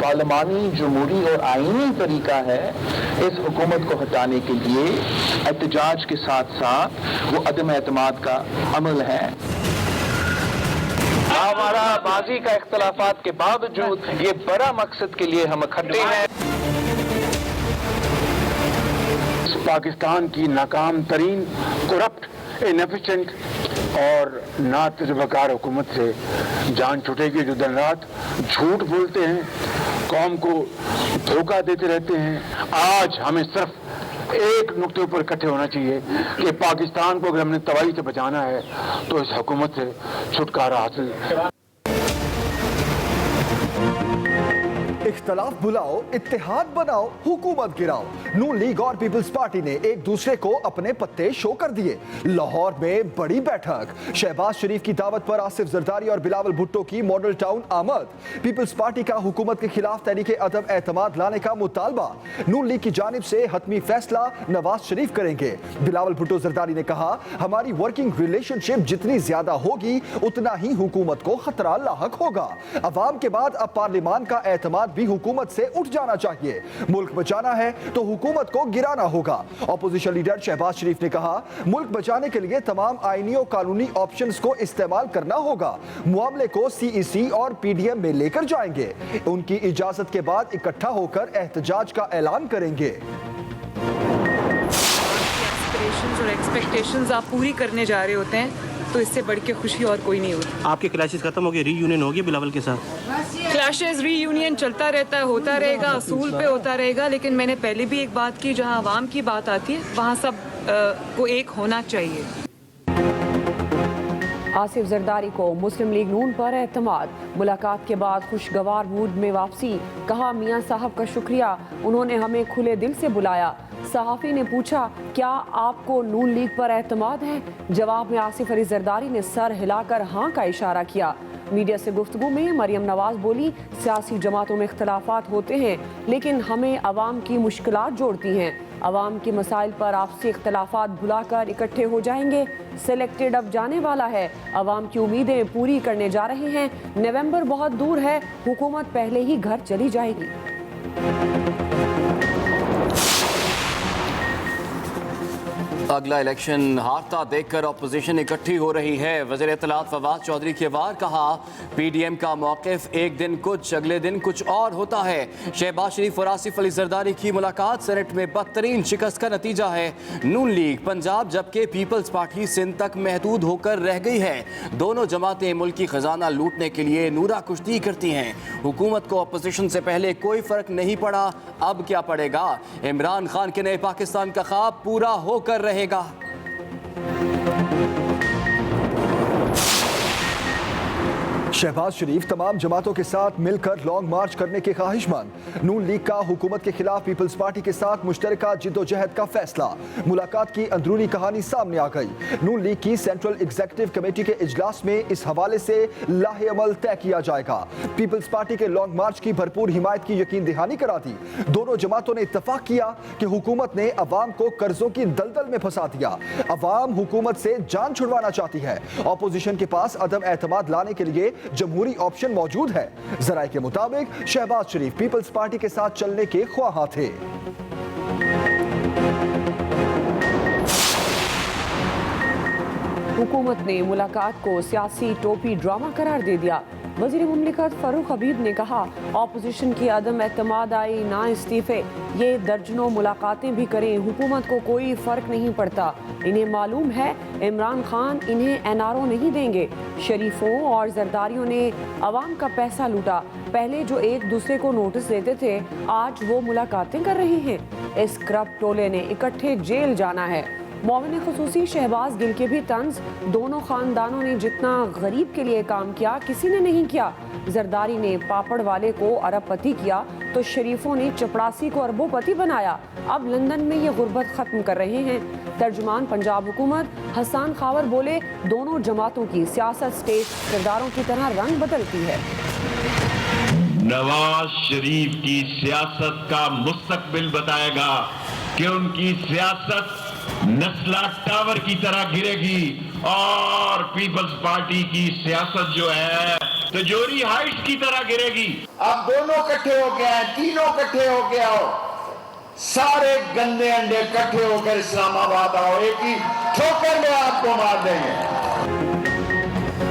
پارلیمانی جمہوری اور آئینی طریقہ ہے اس حکومت کو ہٹانے کے لیے احتجاج کے ساتھ ساتھ وہ عدم اعتماد کا عمل ہے۔ ہمارا ماضی کا اختلافات کے باوجود یہ بڑا مقصد کے لیے ہم اکٹھے ہیں۔ پاکستان کی ناکام ترین کرپٹ انیفیشینٹ اور نا تجربہ کار حکومت سے جان چھٹے گی، جو دن رات جھوٹ بولتے ہیں، قوم کو دھوکہ دیتے رہتے ہیں۔ آج ہمیں صرف ایک نقطے پر اکٹھے ہونا چاہیے کہ پاکستان کو اگر ہم نے تباہی سے بچانا ہے تو اس حکومت سے چھٹکارا حاصل۔ اختلاف بلاؤ، اتحاد بناؤ، حکومت گراؤ۔ نون لیگ اور پیپلز پارٹی نے ایک دوسرے کو اپنے پتے شو کر دیے۔ لاہور میں بڑی بیٹھک، شہباز شریف کی دعوت پر آصف زرداری اور بلاول بھٹو کی ماڈل ٹاؤن آمد۔ پیپلز پارٹی کا حکومت کے خلاف تحریک عدم اعتماد لانے کا مطالبہ، نون لیگ کی جانب سے حتمی فیصلہ نواز شریف کریں گے۔ بلاول بھٹو زرداری نے کہا، ہماری ورکنگ ریلیشن شپ جتنی زیادہ ہوگی اتنا ہی حکومت کو خطرہ لاحق ہوگا۔ عوام کے بعد اب پارلیمان کا اعتماد بھی حکومت سے اٹھ جانا چاہیے۔ ملک بچانا ہے تو حکومت کو گرانا ہوگا۔ اپوزیشن لیڈر شہباز شریف نے کہا، ملک بچانے کے لیے تمام آئینی اور قانونی آپشنز کو استعمال کرنا ہوگا۔ معاملے کو سی ای سی اور پی ڈی ایم میں لے کر جائیں گے۔ ان کی اجازت کے بعد اکٹھا ہو کر احتجاج کا اعلان کریں گے۔ اور ایکسپیکٹیشنز آپ پوری کرنے جا رہے ہوتے ہیں تو اس سے بڑھ کے خوشی اور کوئی نہیں ہوتی۔ آپ کے کلیشز ختم ہو گئے، ری یونین ہو گئی بلاول کے ساتھ؟ کلیشز ری یونین چلتا رہتا ہے، ہوتا رہے گا، اصول پہ ہوتا رہے گا، لیکن میں نے پہلے بھی ایک بات کی، جہاں عوام کی بات آتی ہے وہاں سب کو ایک ہونا چاہیے۔ آصف زرداری کو مسلم لیگ نون پر اعتماد، ملاقات کے بعد خوشگوار موڈ میں واپسی، کہا میاں صاحب کا شکریہ، انہوں نے ہمیں کھلے دل سے بلایا۔ صحافی نے پوچھا، کیا آپ کو نون لیگ پر اعتماد ہے؟ جواب میں آصف علی زرداری نے سر ہلا کر ہاں کا اشارہ کیا۔ میڈیا سے گفتگو میں مریم نواز بولی، سیاسی جماعتوں میں اختلافات ہوتے ہیں لیکن ہمیں عوام کی مشکلات جوڑتی ہیں۔ عوام کے مسائل پر آپسی اختلافات بھلا کر اکٹھے ہو جائیں گے۔ سلیکٹڈ اب جانے والا ہے، عوام کی امیدیں پوری کرنے جا رہے ہیں۔ نومبر بہت دور ہے، حکومت پہلے ہی گھر چلی جائے گی۔ اگلا الیکشن ہارتا دیکھ کر اپوزیشن اکٹھی ہو رہی ہے۔ وزیر اطلاعات فواد چودھری کے وار کہا، پی ڈی ایم کا موقف ایک دن کچھ اگلے دن کچھ اور ہوتا ہے۔ شہباز شریف اور آصف علی زرداری کی ملاقات سینٹ میں بدترین شکست کا نتیجہ ہے۔ نون لیگ پنجاب جبکہ پیپلز پارٹی سندھ تک محدود ہو کر رہ گئی ہے۔ دونوں جماعتیں ملکی خزانہ لوٹنے کے لیے نورا کشتی کرتی ہیں۔ حکومت کو اپوزیشن سے پہلے کوئی فرق نہیں پڑا، اب کیا پڑے گا؟ عمران خان کے نئے پاکستان کا خواب پورا ہو کر رہے گا۔ شہباز شریف تمام جماعتوں کے ساتھ مل کر لانگ مارچ کرنے کے خواہش مند، نون لیگ کا حکومت کے خلاف پیپلز پارٹی کے ساتھ مشترکہ جد و جہد کا فیصلہ۔ ملاقات کی اندرونی کہانی سامنے آ گئی۔ نون لیگ کی سینٹرل ایگزیکٹو کمیٹی کے اجلاس میں اس حوالے سے لاہ عمل طے کیا جائے گا۔ پیپلز پارٹی کے لانگ مارچ کی بھرپور حمایت کی یقین دہانی کرا دی۔ دونوں جماعتوں نے اتفاق کیا کہ حکومت نے عوام کو قرضوں کی دلدل میں پھنسا دیا۔ عوام حکومت سے جان چھڑوانا چاہتی ہے۔ اپوزیشن کے پاس عدم اعتماد لانے کے لیے جمہوری آپشن موجود ہے۔ ذرائع کے مطابق شہباز شریف پیپلز پارٹی کے ساتھ چلنے کے خواہاں تھے۔ حکومت نے ملاقات کو سیاسی ٹوپی ڈرامہ قرار دے دیا۔ وزیر مملکت فاروق حبیب نے کہا، اپوزیشن کی عدم اعتماد آئی نہ استعفے، یہ درجنوں ملاقاتیں بھی کریں، حکومت کو کوئی فرق نہیں پڑتا۔ انہیں معلوم ہے عمران خان انہیں این آر او نہیں دیں گے۔ شریفوں اور زرداریوں نے عوام کا پیسہ لوٹا، پہلے جو ایک دوسرے کو نوٹس دیتے تھے آج وہ ملاقاتیں کر رہے ہیں۔ اس کرپٹ ٹولے نے اکٹھے جیل جانا ہے۔ معاون خصوصی شہباز گل کے بھی طنز، دونوں خاندانوں نے جتنا غریب کے لیے کام کیا کسی نے نہیں کیا۔ زرداری نے پاپڑ والے کو ارب پتی کیا تو شریفوں نے چپڑاسی کو اربوں پتی بنایا۔ اب لندن میں یہ غربت ختم کر رہے ہیں۔ ترجمان پنجاب حکومت حسان خاور بولے، دونوں جماعتوں کی سیاست سٹیٹ کرداروں کی طرح رنگ بدلتی ہے۔ نواز شریف کی سیاست کا مستقبل بتائے گا کہ ان کی سیاست نسلہ ٹاور کی طرح گرے گی اور پیپلز پارٹی کی سیاست جو ہے तिजोरी हाइट्स की तरह गिरेगी। अब दोनों इकट्ठे हो गए हैं, तीनों इकट्ठे हो के आओ, सारे गंदे अंडे इकट्ठे होकर इस्लामाबाद आओ, एक ही ठोकर में आपको मार देंगे।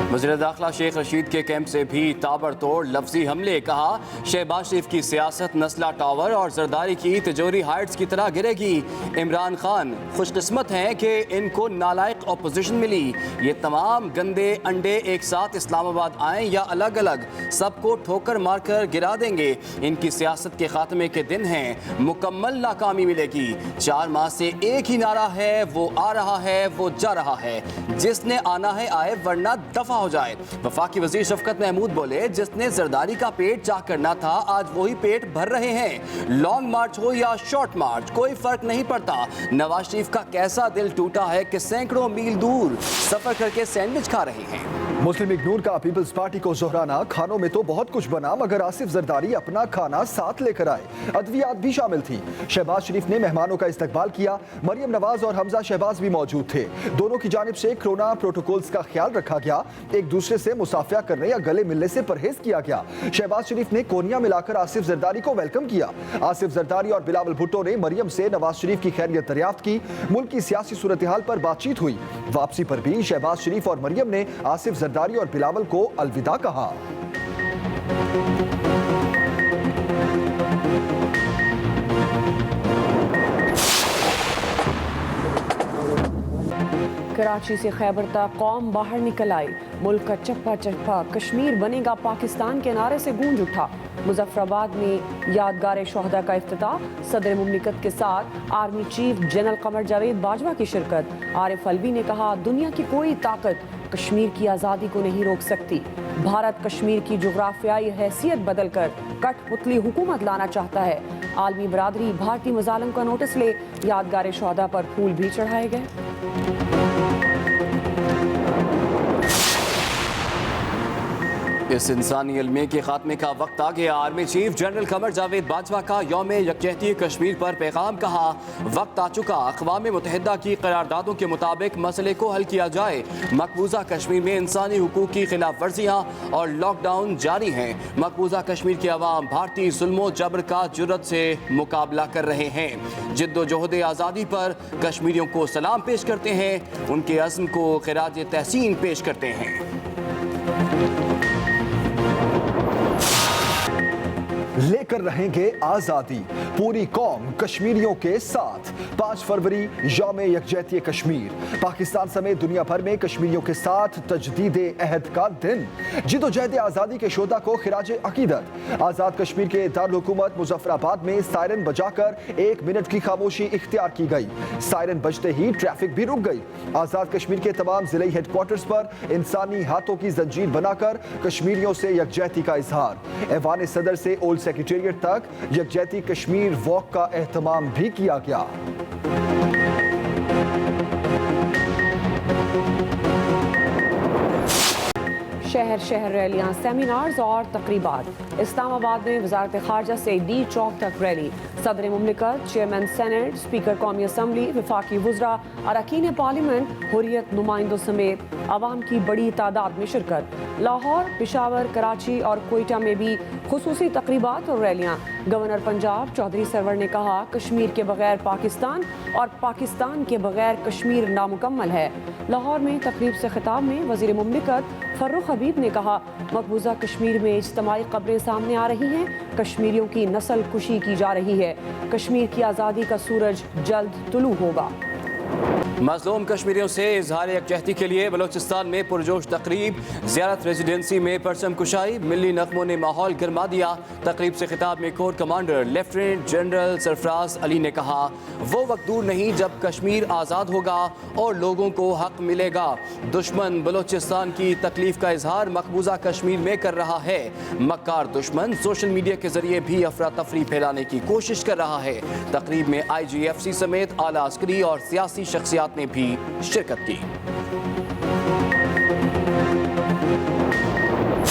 वज़ीर दाखिला शेख रशीद के कैंप से भी ताबड़तोड़ लफ्जी हमले। कहा शहबाज शरीफ की सियासत नस्ला टावर और जरदारी की तिजोरी हाइट्स की तरह गिरेगी। इमरान खान खुशकिस्मत हैं कि इनको नालायक अपोजिशन मिली। ये तमाम गंदे अंडे एक साथ इस्लामाबाद आएँ या अलग अलग, सबको ठोकर मार कर गिरा देंगे। इनकी सियासत के खात्मे के दिन हैं, मुकम्मल नाकामी मिलेगी। 4 माह से एक ही नारा है, वो आ रहा है, वो जा रहा है। जिसने आना है आए, वरना दफा हो जाए। वफाकी वजीर शफकत महमूद बोले, जिसने जरदारी का पेट चाक करना था, आज वही पेट भर रहे हैं। लॉन्ग मार्च हो या शॉर्ट मार्च, कोई फर्क नहीं पड़ता। नवाज शरीफ का कैसा दिल टूटा है कि सैकड़ों मील दूर सफर करके सैंडविच खा रहे हैं। मुस्लिम लीग नून का पीपल्स पार्टी को जोहराना, खानों में तो बहुत कुछ बना मगर आसिफ जरदारी अपना खाना साथ लेकर आए। अद्वियात भी शामिल थी। शहबाज शरीफ ने मेहमानों का इस्तकबाल किया। मरियम नवाज और हमजा शहबाज भी मौजूद थे। दोनों की जानिब से कोरोना प्रोटोकॉल्स का ख्याल रखा गया। एक दूसरे से मुसाफिया करने या गले मिलने से परहेज किया गया। शहबाज शरीफ ने कोनिया मिलाकर आसिफ जरदारी को वेलकम किया। आसिफ जरदारी और बिलावल भुट्टो ने मरियम से नवाज शरीफ की खैरियत दरियाफ्त की। मुल्क की सियासी सूरत हाल पर बातचीत हुई। वापसी पर भी शहबाज शरीफ और मरियम ने आसिफ जरदारी और बिलावल को अलविदा कहा। कराची से खैबर तक कौम बाहर निकल आई। मुल्क का चप्पा चप्पा कश्मीर बनेगा पाकिस्तान के नारे से गूंज उठा। मुजफ्फराबाद में यादगार शोहदा का इफ्तिताह, सदर मुमलिकत के साथ army chief general Qamar Javed Bajwa की शिरकत। आरिफ अलवी ने कहा, दुनिया की कोई ताकत कश्मीर की आज़ादी को नहीं रोक सकती। भारत कश्मीर की जुग्राफियाई हैसियत बदलकर कठपुतली हुकूमत लाना चाहता है। आलमी बरादरी भारतीय मजालिम का नोटिस ले, यादगार शोहदा पर फूल भी चढ़ाए गए। इस इंसानी अलमे के खात्मे का वक्त आ गया। Army chief general Qamar Javed Bajwa का यौम यकजहती कश्मीर पर पैगाम। कहा, वक्त आ चुका, अक़वाम मुत्तहिदा की करारदादों के मुताबिक मसले को हल किया जाए। मकबूजा कश्मीर में इंसानी हुकूक की खिलाफ वर्जियाँ और लॉकडाउन जारी हैं। मकबूजा कश्मीर के अवाम भारतीय जुल्मो जबर का जुर्रत से मुकाबला कर रहे हैं। जिद्दोजहद आज़ादी पर कश्मीरियों को सलाम पेश करते हैं, उनके अज़्म को खिराज तहसीन पेश करते हैं। लेकर रहेंगे आजादी, पूरी कौम कश्मीरियों के साथ। 5 फरवरी यौम यकजहती कश्मीर। पाकिस्तान समेत दुनिया भर में कश्मीरियों के साथ तजदीद अहद का दिन। जिद्दोजहद आज़ादी के शोधा को खिराज अकीदत। आज़ाद कश्मीर के दारुल हुकूमत मुजफ्फराबाद में सायरन बजाकर 1 मिनट की खामोशी इख्तियार की गई। सायरन बजते ही ट्रैफिक भी रुक गई। आज़ाद कश्मीर के तमाम जिले हेडक्वार्टर्स पर इंसानी हाथों की जंजीर बनाकर कश्मीरियों से यकजहती का इजहार। ऐवान सदर से ओल्ड सेक्रेटेरिएट तक यकजहती कश्मीर वॉक का एहतमाम भी किया गया। शहर शहर रैलियां, सेमिनार्स और तकरीबात। इस्लामाबाद में वजारत खारजा से डी चौक तक रैली। सदर मुमलिकत, चेयरमैन सेनेट, स्पीकर कौमी असम्बली, वफाकी वज़रा, अरकान पार्लियामेंट, हुर्रियत नुमाइंदों समेत आवाम की बड़ी तादाद में शिरकत। लाहौर, पेशावर, कराची और कोयटा में भी खुसूसी तकरीबात और रैलियां। गवर्नर पंजाब चौधरी सरवर ने कहा, कश्मीर के बगैर पाकिस्तान और पाकिस्तान के बगैर कश्मीर नामुकम्मल है। लाहौर में तकरीब से खिताब में वज़ीर मुमलिकत फर्रुख हबीब ने कहा, मकबूजा कश्मीर में इज्तिमाई खबरें सामने आ रही हैं। कश्मीरियों की नस्ल कुशी की जा रही है। कश्मीर की आज़ादी का सूरज जल्द तुलू होगा। मज़लूम कश्मीरियों से इजहार यकजहती के लिए बलोचिस्तान में पुरजोश तकरीब। ज़ियारत रेजिडेंसी में परचम कुशाई, मिली नगमों ने माहौल गर्मा दिया। तकरीब से खिताब में core commander lieutenant general Sarfaraz Ali ने कहा, वो वक्त दूर नहीं जब कश्मीर आज़ाद होगा और लोगों को हक मिलेगा। दुश्मन बलोचिस्तान की तकलीफ का इजहार मकबूजा कश्मीर में कर रहा है। मक्कार दुश्मन सोशल मीडिया के जरिए भी अफरा तफरी फैलाने की कोशिश कर रहा है। तकरीब में IGFC समेत आला अस्करी और सियासी शख्सियात ने भी शिरकत की।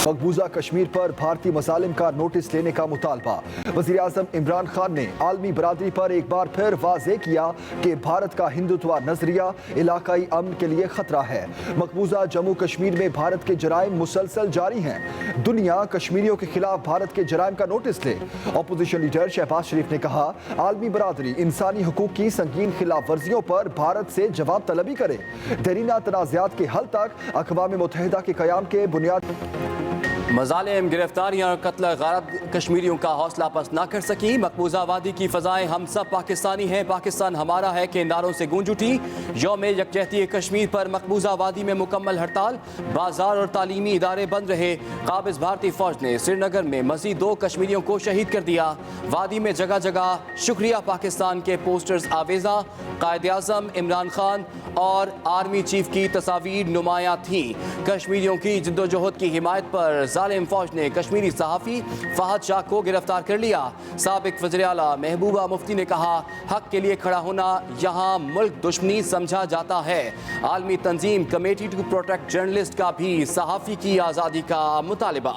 मकबूजा कश्मीर पर भारतीय मसालिम का नोटिस लेने का मुतालबा। वज़ीर आज़म इमरान खान ने आलमी बरादरी पर एक बार फिर वाज़ेह किया कि भारत का हिंदुत्व नजरिया इलाकाई अमन के लिए खतरा है। मकबूजा जम्मू कश्मीर में भारत के जराइम मुसलसल जारी हैं। दुनिया कश्मीरियों के खिलाफ भारत के जराइम का नोटिस ले। अपोजिशन लीडर शहबाज शरीफ ने कहा, आलमी बरादरी इंसानी हुकूक की संगीन खिलाफ वर्जियों पर भारत से जवाब तलबी करे। देरीना तनाज़ात के हल तक अक़वाम मुत्तहिदा के क़याम के बुनियाद मज़ालिम, गिरफ्तारियां और कत्ल गारत कश्मीरियों का हौसला पस्त न कर सकी। मकबूजा वादी की फ़ज़ाएं हम सब पाकिस्तानी हैं, पाकिस्तान हमारा है के नारों से गूंज उठी। यौम यकजहती कश्मीर पर मकबूजा वादी में मुकम्मल हड़ताल, बाजार और तालीमी इदारे बंद रहे। काबिज़ भारतीय फ़ौज ने श्रीनगर में मज़ीद 2 कश्मीरियों को शहीद कर दिया। वादी में जगह जगह शुक्रिया पाकिस्तान के पोस्टर्स आवेज़ा, कायद आज़म इमरान खान और आर्मी चीफ की तस्वीर नुमायां थीं। कश्मीरियों की जिद्दोजहद की हिमायत पर जालिम फौज ने कश्मीरी सहाफ़ी फहद शाह को गिरफ्तार कर लिया। साबिक वज़ीर आला महबूबा मुफ्ती ने कहा, हक के लिए खड़ा होना यहाँ मुल्क दुश्मनी समझा जाता है। आलमी तंजीम कमेटी टू प्रोटेक्ट जर्नलिस्ट का भी सहाफ़ी की आज़ादी का मुतालिबा।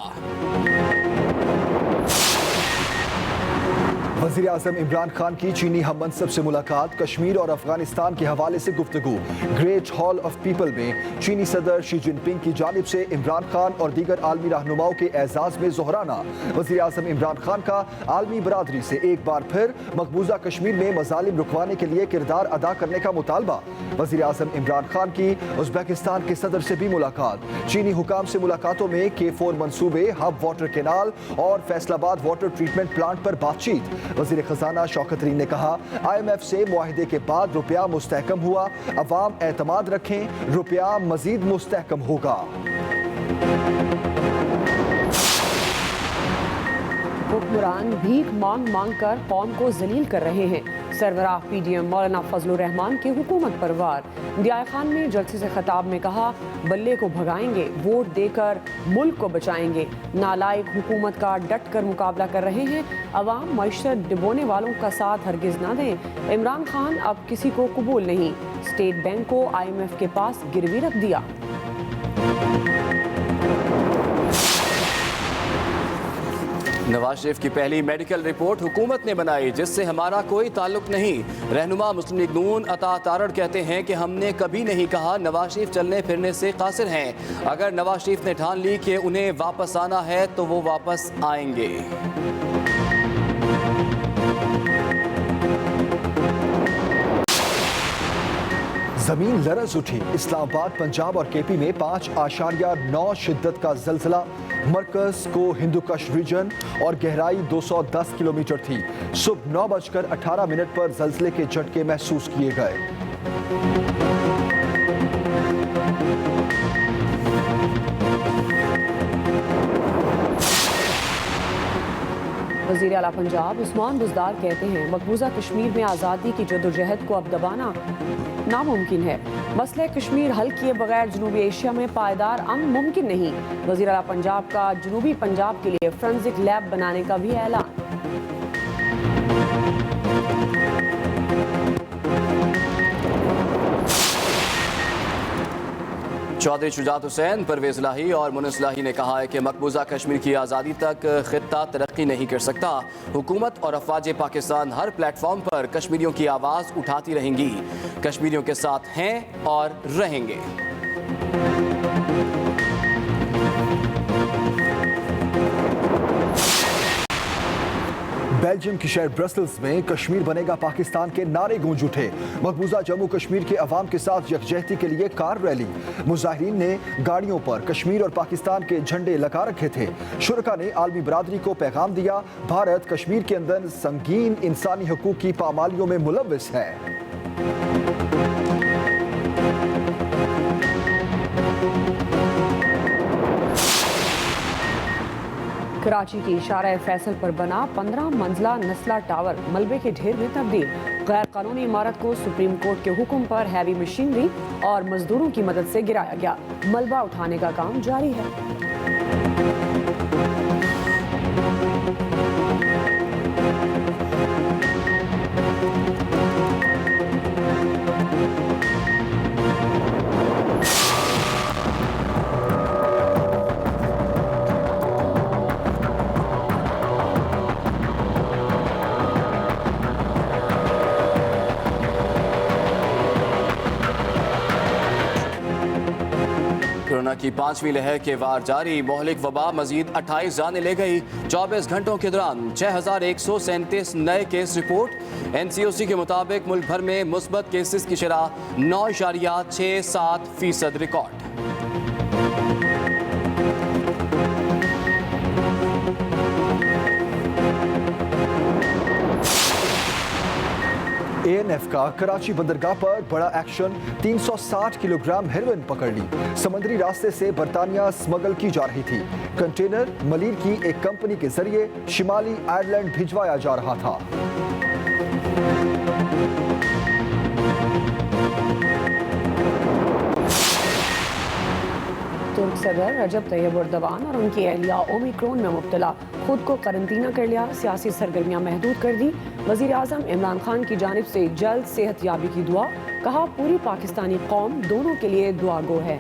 वज़ीर आज़म इमरान खान की चीनी हम मनसब से मुलाकात, कश्मीर और अफगानिस्तान के हवाले से गुफ्तगू। ग्रेट हॉल ऑफ पीपल में चीनी सदर शी जिनपिंग की जानिब से इमरान खान और दीगर आलमी रहनुमाओं के एजाज़ में जोहराना। वज़ीर आज़म इमरान खान का आलमी बरादरी से एक बार फिर मकबूजा कश्मीर में मज़ालिम रुकवाने के लिए किरदार अदा करने का मुतालबा। वज़ीर आज़म इमरान खान की उज़्बेकिस्तान के सदर से भी मुलाकात। चीनी हुकाम से मुलाकातों में K4 मनसूबे, हब वाटर कैनाल और फैसलाबाद वाटर ट्रीटमेंट प्लांट पर बातचीत। वज़ीर ख़जाना शौकत तरीन ने कहा, IMF से मुआहिदे के बाद रुपया मुस्तहकम हुआ, अवाम एतमाद रखें, रुपया मजीद मुस्तहकम होगा। हुक्मरान भीख मांग मांग कर कौम को जलील कर रहे हैं। सरबराह PDM मौलाना फजलुर रहमान की हुकूमत पर वार। दिया खान ने जलसे से खिताब में कहा, बल्ले को भगाएंगे, वोट देकर मुल्क को बचाएंगे। नालायक हुकूमत का डट कर मुकाबला कर रहे हैं। अवाम मईशत डिबोने वालों का साथ हरगिज ना दें। इमरान खान अब किसी को कबूल नहीं। स्टेट बैंक को IMF के पास गिरवी रख दिया। नवाज शरीफ की पहली मेडिकल रिपोर्ट हुकूमत ने बनाई, जिससे हमारा कोई ताल्लुक नहीं। रहनुमा मुस्लिम लीग नून अता तारड़ कहते हैं कि हमने कभी नहीं कहा नवाज शरीफ चलने फिरने से कासिर हैं। अगर नवाज शरीफ ने ठान ली कि उन्हें वापस आना है तो वो वापस आएंगे। जमीन लरज उठी। इस्लामाबाद, पंजाब और KP में 5.9 शिद्दत का जलजला। मरकज को हिंदुकश रीजन और गहराई 210 किलोमीटर थी। सुबह 9:18 पर जलजले के झटके महसूस किए गए। वज़ीर आला पंजाब उस्मान बुज़दार कहते हैं, मकबूजा कश्मीर में आज़ादी की जदोजहद को अब दबाना नामुमकिन है। मसले कश्मीर हल किए बगैर जनूबी एशिया में पायदार अमन मुमकिन नहीं। वज़ीर आला पंजाब का जनूबी पंजाब के लिए फोरेंसिक लैब बनाने का भी ऐलान। चौधरी शुजात हुसैन, परवेज लाही और मुनिस लाही ने कहा है कि मकबूजा कश्मीर की आज़ादी तक खित्ता तरक्की नहीं कर सकता। हुकूमत और अफवाज पाकिस्तान हर प्लेटफॉर्म पर कश्मीरियों की आवाज़ उठाती रहेंगी। कश्मीरियों के साथ हैं और रहेंगे। बेल्जियम की शहर ब्रसल्स में कश्मीर बनेगा पाकिस्तान के नारे गूंज उठे। मकबूजा जम्मू कश्मीर के अवाम के साथ यकजहती के लिए कार रैली। मुजाहिरीन ने गाड़ियों पर कश्मीर और पाकिस्तान के झंडे लगा रखे थे। शुरका ने आलमी बरादरी को पैगाम दिया, भारत कश्मीर के अंदर संगीन इंसानी हकूक की पामालियों में मुलव्विस है। कराची की इशारा फैसल पर बना 15 मंजिला नस्ला टावर मलबे के ढेर में तब्दील। गैर कानूनी इमारत को सुप्रीम कोर्ट के हुक्म पर हैवी मशीनरी और मजदूरों की मदद से गिराया गया। मलबा उठाने का काम जारी है। کورونا کی 5ویں لہر کے وار جاری، مہلک وبا مزید 28 جانیں لے گئی۔ 24 گھنٹوں کے دوران 6137 نئے کیس رپورٹ۔ NCOC کے مطابق ملک بھر میں مثبت کیسز کی شرح 9.67% ریکارڈ۔ ANF کا کراچی بندرگاہ پر بڑا ایکشن، 360 کلو گرام ہیروئن پکڑ لی۔ سمندری راستے سے برطانیہ سمگل کی جا رہی تھی۔ کنٹینر ملیر کی ایک کمپنی کے ذریعے شمالی آئرلینڈ بھجوایا جا رہا تھا۔ ترک صدر رجب طیب اردوان اور ان کی اہلیہ اومیکرون میں مبتلا، خود کو قرنطینہ کر لیا، سیاسی سرگرمیاں محدود کر دی۔ وزیر اعظم عمران خان کی جانب سے جلد صحت یابی کی دعا، کہا پوری پاکستانی قوم دونوں کے لیے دعا گو ہے۔